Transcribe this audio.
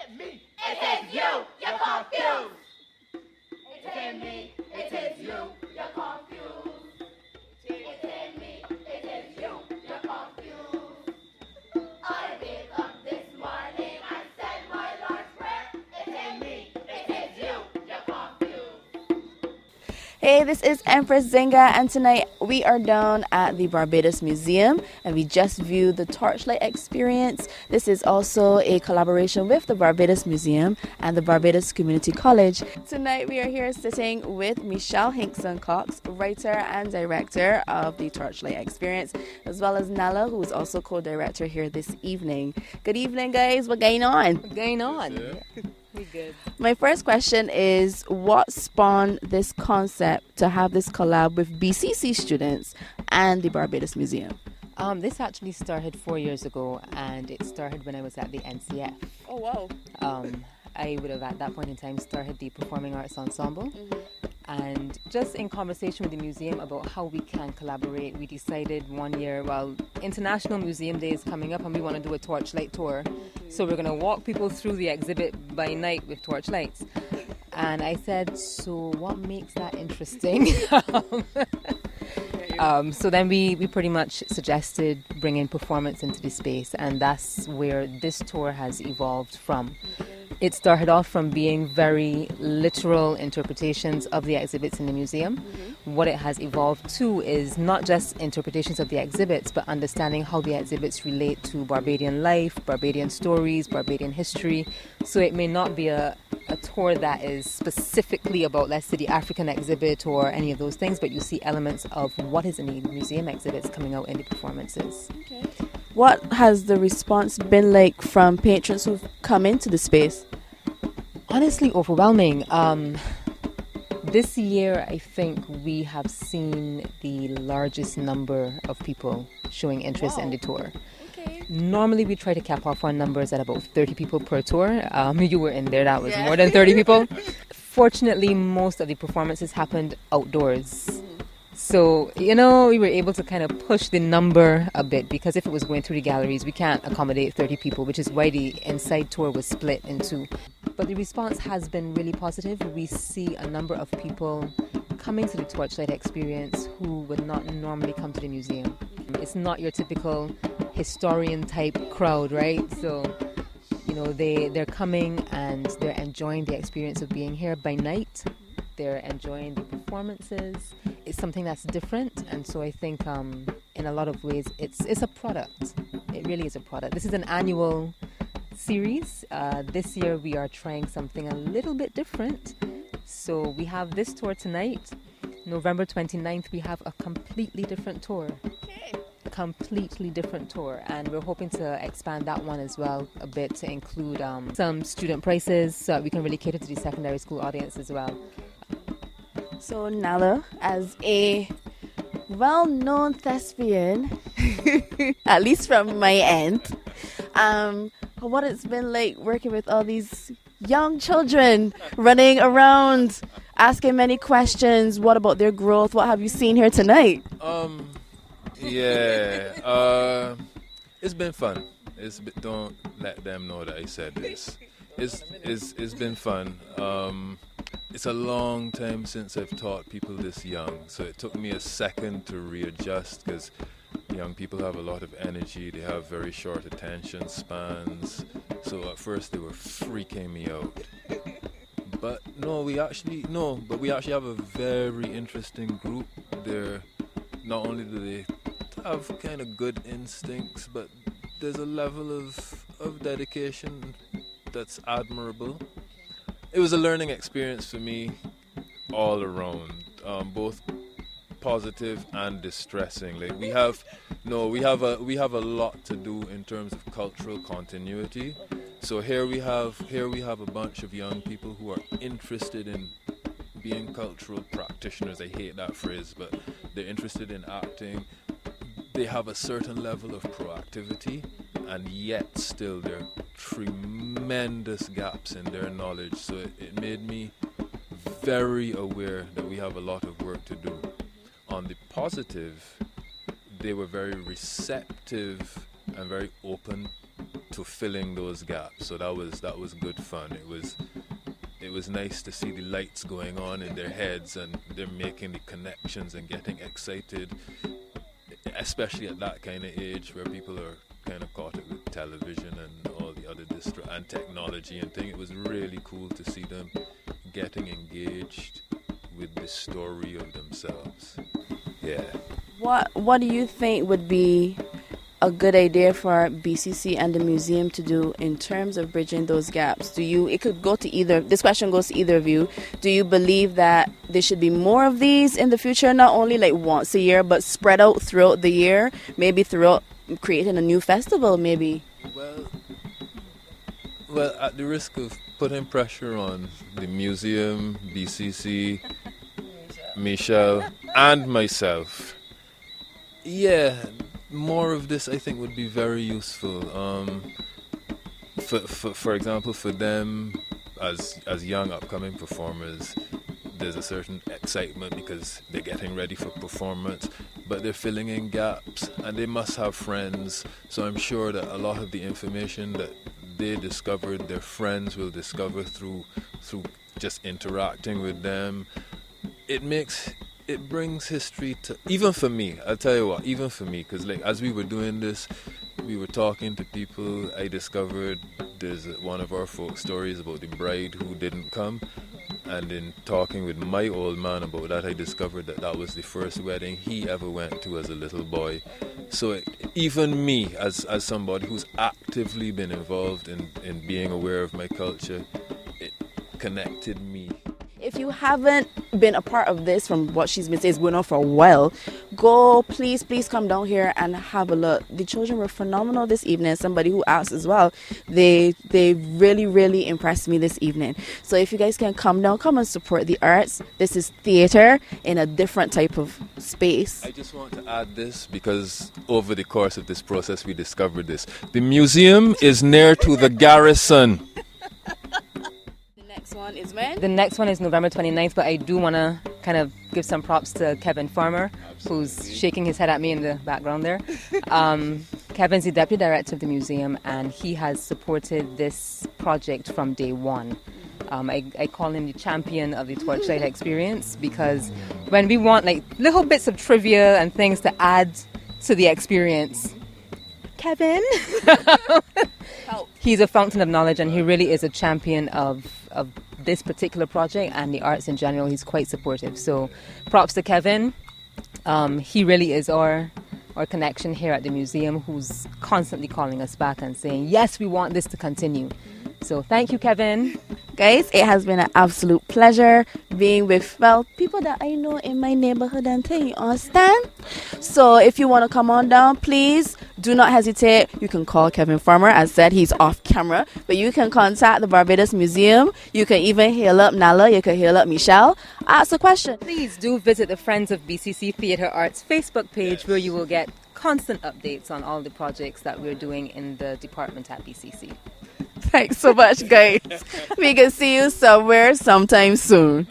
ain't me, it is you, you're confused. It ain't me, it is you, you're confused. It ain't me, it is you, you're confused. I wake up this morning and said my Lord's Prayer. It ain't me, it is you, you're confused. Hey, this is Empress Zinga, and tonight we are down at the Barbados Museum and we just viewed the Torchlight experience. This is also a collaboration with the Barbados Museum and the Barbados Community College. Tonight we are here sitting with Michelle Hinkson-Cox, writer and director of the Torchlight experience, as well as Nala, who is also co-director here this evening. Good evening, guys. What's going on? What's going on? We good. My first question is, what spawned this concept to have this collab with BCC students and the Barbados Museum? This actually started 4 years ago, and it started when I was at the NCF. Oh, wow. I would have at that point in time started the Performing Arts Ensemble. And just in conversation with the museum about how we can collaborate, we decided one year, well, International Museum Day is coming up and we want to do a Torchlight tour. So we're going to walk people through the exhibit by night with torchlights. And I said, so what makes that interesting? So then we pretty much suggested bringing performance into the space, and that's where this tour has evolved from. It started off from being very literal interpretations of the exhibits in the museum. What it has evolved to is not just interpretations of the exhibits, but understanding how the exhibits relate to Barbadian life, Barbadian stories, Barbadian history. So it may not be a tour that is specifically about, let's say, the African exhibit or any of those things, but you see elements of what is in the museum exhibits coming out in the performances. Okay. What has the response been like from patrons who've come into the space? Honestly, overwhelming. This year, I think we have seen the largest number of people showing interest in the tour. Okay. Normally, we try to cap off our numbers at about 30 people per tour. You were in there, that was more than 30 people. Fortunately, most of the performances happened outdoors. So, we were able to kind of push the number a bit, because if it was going through the galleries, we can't accommodate 30 people, which is why the inside tour was split in two. But the response has been really positive. We see a number of people coming to the Torchlight experience who would not normally come to the museum. It's not your typical historian type crowd, right? So, they're coming and they're enjoying the experience of being here by night. They're enjoying the performances. It's something that's different, and so I think in a lot of ways it's a product. It really is a product. This is an annual series. This year we are trying something a little bit different. So we have this tour tonight. November 29th we have a completely different tour. Completely different tour, and we're hoping to expand that one as well a bit to include some student prices so that we can really cater to the secondary school audience as well. So Nala, as a well-known thespian, at least from my end, what it's been like working with all these young children running around, asking many questions. What about their growth? What have you seen here tonight? It's been fun. Don't let them know that I said this. It's been fun. It's a long time since I've taught people this young, so it took me a second to readjust, because young people have a lot of energy. They have very short attention spans. So at first they were freaking me out. But we actually have a very interesting group. Not only do they have kind of good instincts, but there's a level of dedication that's admirable. It was a learning experience for me all around, both positive and distressing. Like we have a lot to do in terms of cultural continuity. So here we have a bunch of young people who are interested in being cultural practitioners. I hate that phrase, but they're interested in acting. They have a certain level of proactivity, and yet still there are tremendous gaps in their knowledge. So it made me very aware that we have a lot of work to do. On the positive, they were very receptive and very open to filling those gaps. So that was good fun. It was nice to see the lights going on in their heads and they're making the connections and getting excited, especially at that kind of age where people are kind of caught up with television and all the other and technology and things. It was really cool to see them getting engaged with the story of themselves. Yeah. What do you think would be a good idea for BCC and the museum to do in terms of bridging those gaps? It could go to either, this question goes to either of you. Do you believe that there should be more of these in the future, not only like once a year, but spread out throughout the year, maybe throughout creating a new festival, maybe? Well, at the risk of putting pressure on the museum, BCC, Michelle, and myself, yeah, more of this I think would be very useful. For example, for them as young upcoming performers, there's a certain excitement because they're getting ready for performance, but they're filling in gaps and they must have friends. So I'm sure that a lot of the information that they discovered, their friends will discover through just interacting with them. It brings history to, even for me, I'll tell you what, even for me, because like as we were doing this, we were talking to people. I discovered there's one of our folk stories about the bride who didn't come, and in talking with my old man about that, I discovered that was the first wedding he ever went to as a little boy. So even me, as somebody who's actively been involved in being aware of my culture, it connected me. If you haven't been a part of this, from what she's been saying, it's going on for a while, please come down here and have a look. The children were phenomenal this evening. Somebody who asked as well, they really impressed me this evening. So if you guys can come and support the arts. This is theater in a different type of space. I just want to add this because over the course of this process we discovered this. The museum is near to the garrison. One is when? The next one is November 29th, but I do want to kind of give some props to Kevin Farmer, who's shaking his head at me in the background there. Kevin's the deputy director of the museum, and he has supported this project from day one. I call him the champion of the Torchlight experience, because when we want like little bits of trivia and things to add to the experience, Kevin, he's a fountain of knowledge, and he really is a champion of this particular project and the arts in general. He's quite supportive. So props to Kevin. He really is our connection here at the museum, who's constantly calling us back and saying, yes, we want this to continue. So thank you, Kevin. Guys, it has been an absolute pleasure being with people that I know in my neighborhood and thing, you understand? So if you want to come on down, please do not hesitate. You can call Kevin Farmer. As said, he's off camera, but you can contact the Barbados Museum. You can even hail up Nala. You can hail up Michelle. Ask a question. Please do visit the Friends of BCC Theatre Arts Facebook page, where you will get constant updates on all the projects that we're doing in the department at BCC. Thanks so much, guys. We can see you somewhere sometime soon.